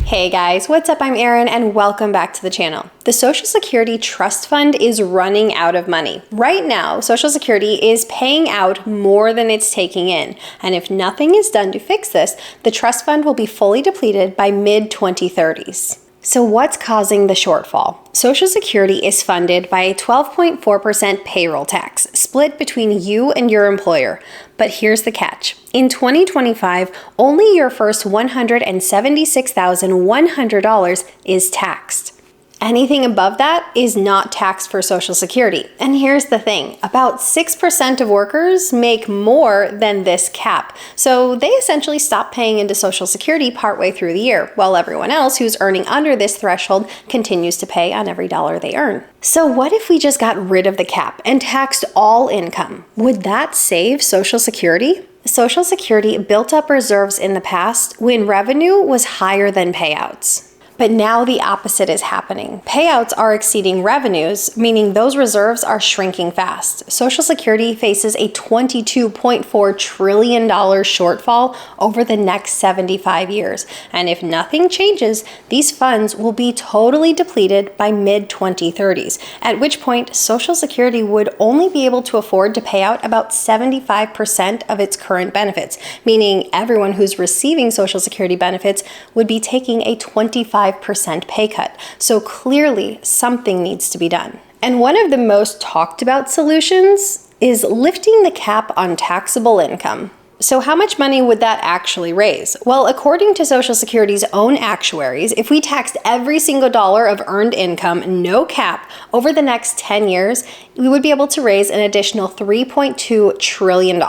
Hey guys, what's up? I'm Erin and welcome back to the channel. The Social Security Trust Fund is running out of money. Right now, Social Security is paying out more than it's taking in. And if nothing is done to fix this, the trust fund will be fully depleted by mid-2030s. So what's causing the shortfall? Social Security is funded by a 12.4% payroll tax, split between you and your employer. But here's the catch. In 2025, only your first $176,100 is taxed. Anything above that is not taxed for Social Security. And here's the thing, about 6% of workers make more than this cap. So they essentially stop paying into Social Security partway through the year, while everyone else who's earning under this threshold continues to pay on every dollar they earn. So what if we just got rid of the cap and taxed all income? Would that save Social Security? Social Security built up reserves in the past when revenue was higher than payouts. But now the opposite is happening. Payouts are exceeding revenues, meaning those reserves are shrinking fast. Social Security faces a $22.4 trillion shortfall over the next 75 years. And if nothing changes, these funds will be totally depleted by mid-2030s, at which point Social Security would only be able to afford to pay out about 75% of its current benefits, meaning everyone who's receiving Social Security benefits would be taking a 25% pay cut. So clearly something needs to be done. And one of the most talked about solutions is lifting the cap on taxable income. So how much money would that actually raise? Well, according to Social Security's own actuaries, if we taxed every single dollar of earned income, no cap, over the next 10 years, we would be able to raise an additional $3.2 trillion.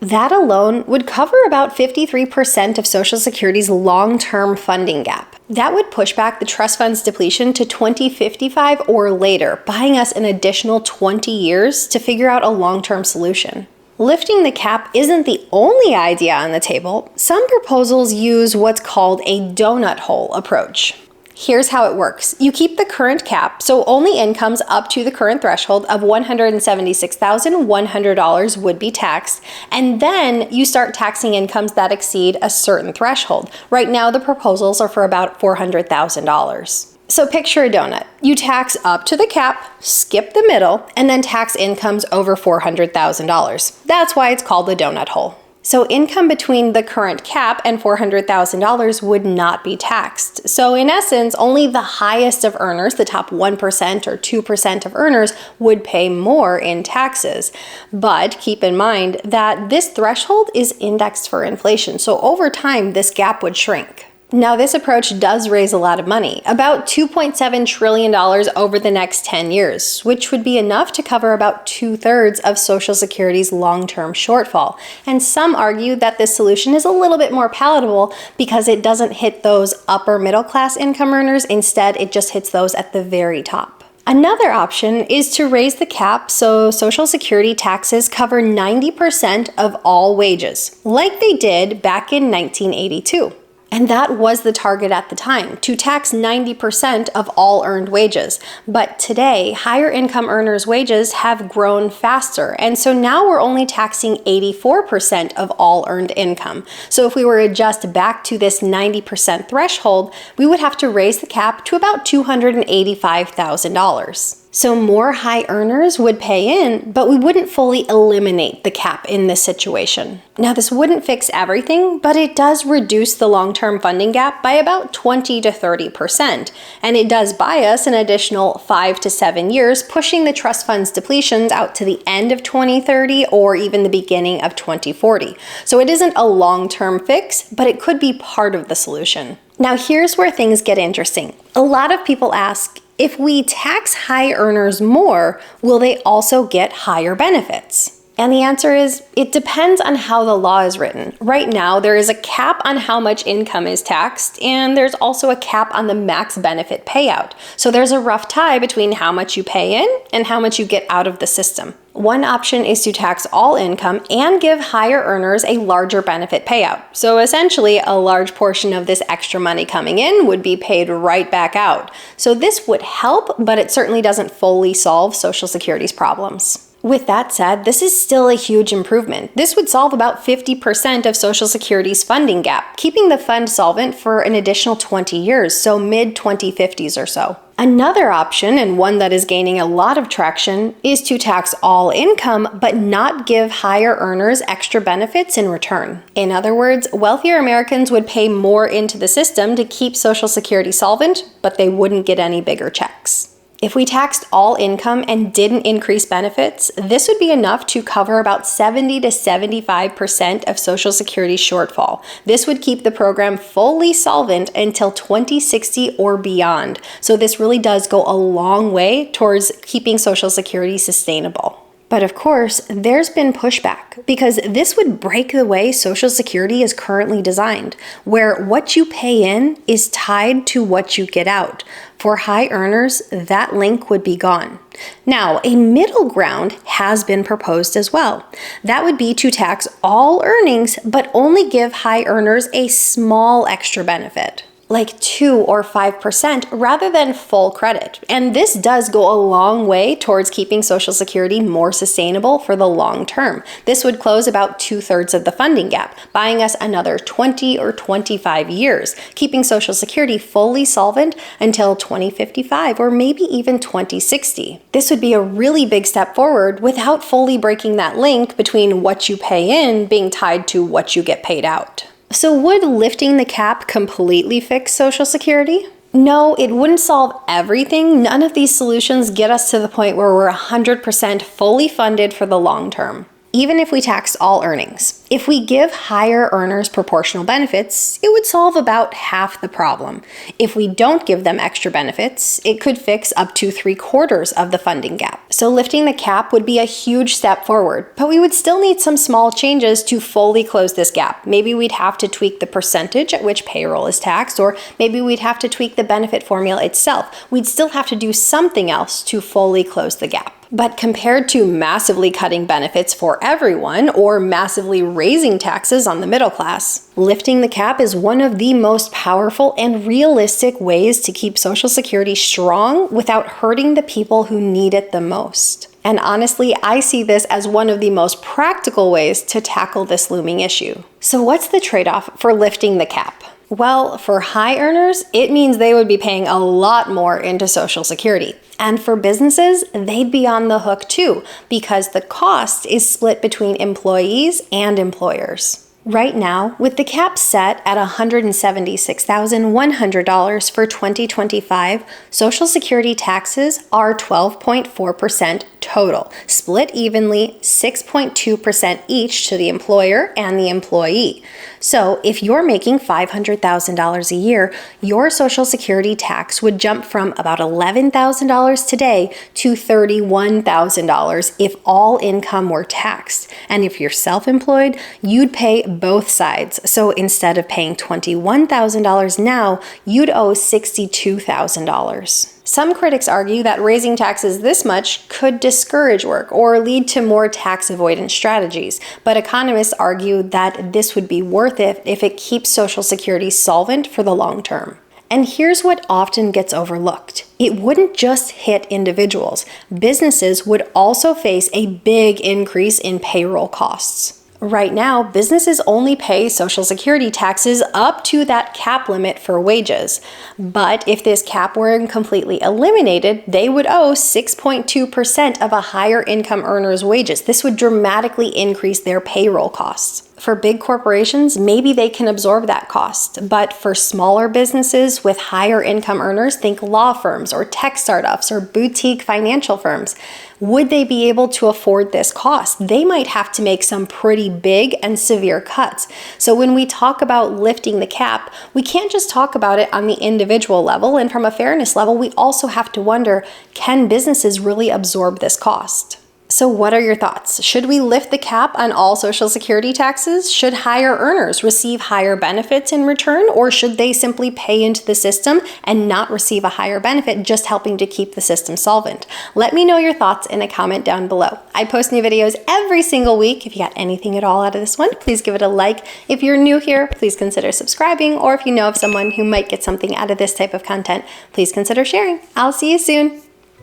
That alone would cover about 53% of Social Security's long-term funding gap. That would push back the trust fund's depletion to 2055 or later, buying us an additional 20 years to figure out a long-term solution. Lifting the cap isn't the only idea on the table. Some proposals use what's called a donut hole approach. Here's how it works. You keep the current cap, so only incomes up to the current threshold of $176,100 would be taxed, and then you start taxing incomes that exceed a certain threshold. Right now, the proposals are for about $400,000. So picture a donut. You tax up to the cap, skip the middle, and then tax incomes over $400,000. That's why it's called the donut hole. So income between the current cap and $400,000 would not be taxed. So in essence, only the highest of earners, the top 1% or 2% of earners, would pay more in taxes. But keep in mind that this threshold is indexed for inflation. So over time, this gap would shrink. Now, this approach does raise a lot of money, about $2.7 trillion over the next 10 years, which would be enough to cover about 2/3 of Social Security's long-term shortfall. And some argue that this solution is a little bit more palatable because it doesn't hit those upper middle-class income earners. Instead, it just hits those at the very top. Another option is to raise the cap so Social Security taxes cover 90% of all wages, like they did back in 1982. And that was the target at the time, to tax 90% of all earned wages. But today, higher income earners' wages have grown faster. And so now we're only taxing 84% of all earned income. So if we were to adjust back to this 90% threshold, we would have to raise the cap to about $285,000. So more high earners would pay in, but we wouldn't fully eliminate the cap in this situation. Now, this wouldn't fix everything, but it does reduce the long-term funding gap by about 20 to 30%. And it does buy us an additional 5 to 7 years, pushing the trust fund's depletions out to the end of 2030 or even the beginning of 2040. So it isn't a long-term fix, but it could be part of the solution. Now, here's where things get interesting. A lot of people ask, if we tax high earners more, will they also get higher benefits? And the answer is, it depends on how the law is written. Right now, there is a cap on how much income is taxed, and there's also a cap on the max benefit payout. So there's a rough tie between how much you pay in and how much you get out of the system. One option is to tax all income and give higher earners a larger benefit payout. So essentially, a large portion of this extra money coming in would be paid right back out. So this would help, but it certainly doesn't fully solve Social Security's problems. With that said, this is still a huge improvement. This would solve about 50% of Social Security's funding gap, keeping the fund solvent for an additional 20 years, so mid-2050s or so. Another option, and one that is gaining a lot of traction, is to tax all income but not give higher earners extra benefits in return. In other words, wealthier Americans would pay more into the system to keep Social Security solvent, but they wouldn't get any bigger checks. If we taxed all income and didn't increase benefits, this would be enough to cover about 70 to 75% of Social Security's shortfall. This would keep the program fully solvent until 2060 or beyond. So this really does go a long way towards keeping Social Security sustainable. But of course, there's been pushback because this would break the way Social Security is currently designed, where what you pay in is tied to what you get out. For high earners, that link would be gone. Now, a middle ground has been proposed as well. That would be to tax all earnings, but only give high earners a small extra benefit, like 2 or 5% rather than full credit. And this does go a long way towards keeping Social Security more sustainable for the long term. This would close about 2/3 of the funding gap, buying us another 20 or 25 years, keeping Social Security fully solvent until 2055 or maybe even 2060. This would be a really big step forward without fully breaking that link between what you pay in being tied to what you get paid out. So would lifting the cap completely fix Social Security? No, it wouldn't solve everything. None of these solutions get us to the point where we're 100% fully funded for the long term. Even if we taxed all earnings. If we give higher earners proportional benefits, it would solve about half the problem. If we don't give them extra benefits, it could fix up to 3/4 of the funding gap. So lifting the cap would be a huge step forward, but we would still need some small changes to fully close this gap. Maybe we'd have to tweak the percentage at which payroll is taxed, or maybe we'd have to tweak the benefit formula itself. We'd still have to do something else to fully close the gap. But compared to massively cutting benefits for everyone or massively raising taxes on the middle class, lifting the cap is one of the most powerful and realistic ways to keep Social Security strong without hurting the people who need it the most. And honestly, I see this as one of the most practical ways to tackle this looming issue. So what's the trade-off for lifting the cap? Well, for high earners, it means they would be paying a lot more into Social Security. And for businesses, they'd be on the hook too, because the cost is split between employees and employers. Right now, with the cap set at $176,100 for 2025, Social Security taxes are 12.4% total, split evenly 6.2% each to the employer and the employee. So if you're making $500,000 a year, your Social Security tax would jump from about $11,000 today to $31,000 if all income were taxed. And if you're self-employed, you'd pay both sides. So instead of paying $21,000 now, you'd owe $62,000. Some critics argue that raising taxes this much could discourage work or lead to more tax avoidance strategies, but economists argue that this would be worth it if it keeps Social Security solvent for the long term. And here's what often gets overlooked. It wouldn't just hit individuals. Businesses would also face a big increase in payroll costs. Right now, businesses only pay Social Security taxes up to that cap limit for wages. But if this cap were completely eliminated, they would owe 6.2% of a higher income earner's wages. This would dramatically increase their payroll costs. For big corporations, maybe they can absorb that cost. But for smaller businesses with higher income earners, think law firms or tech startups or boutique financial firms, would they be able to afford this cost? They might have to make some pretty big and severe cuts. So when we talk about lifting the cap, we can't just talk about it on the individual level. And from a fairness level, we also have to wonder, can businesses really absorb this cost? So what are your thoughts? Should we lift the cap on all Social Security taxes? Should higher earners receive higher benefits in return, or should they simply pay into the system and not receive a higher benefit, just helping to keep the system solvent? Let me know your thoughts in a comment down below. I post new videos every single week. If you got anything at all out of this one, please give it a like. If you're new here, please consider subscribing, or if you know of someone who might get something out of this type of content, please consider sharing. I'll see you soon.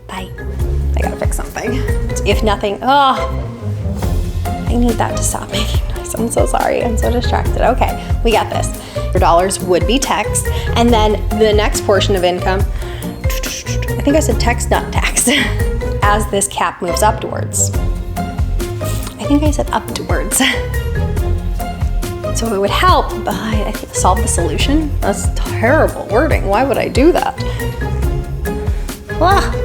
Bye. I gotta fix something. It's if nothing, oh, I need that to stop making noise. I'm so sorry, I'm so distracted. Okay, we got this. Your dollars would be taxed, and then the next portion of income, I think I said tax, not tax, as this cap moves upwards. I think I said upwards. So it would help, but I think solve the solution. That's terrible wording. Why would I do that? Ah.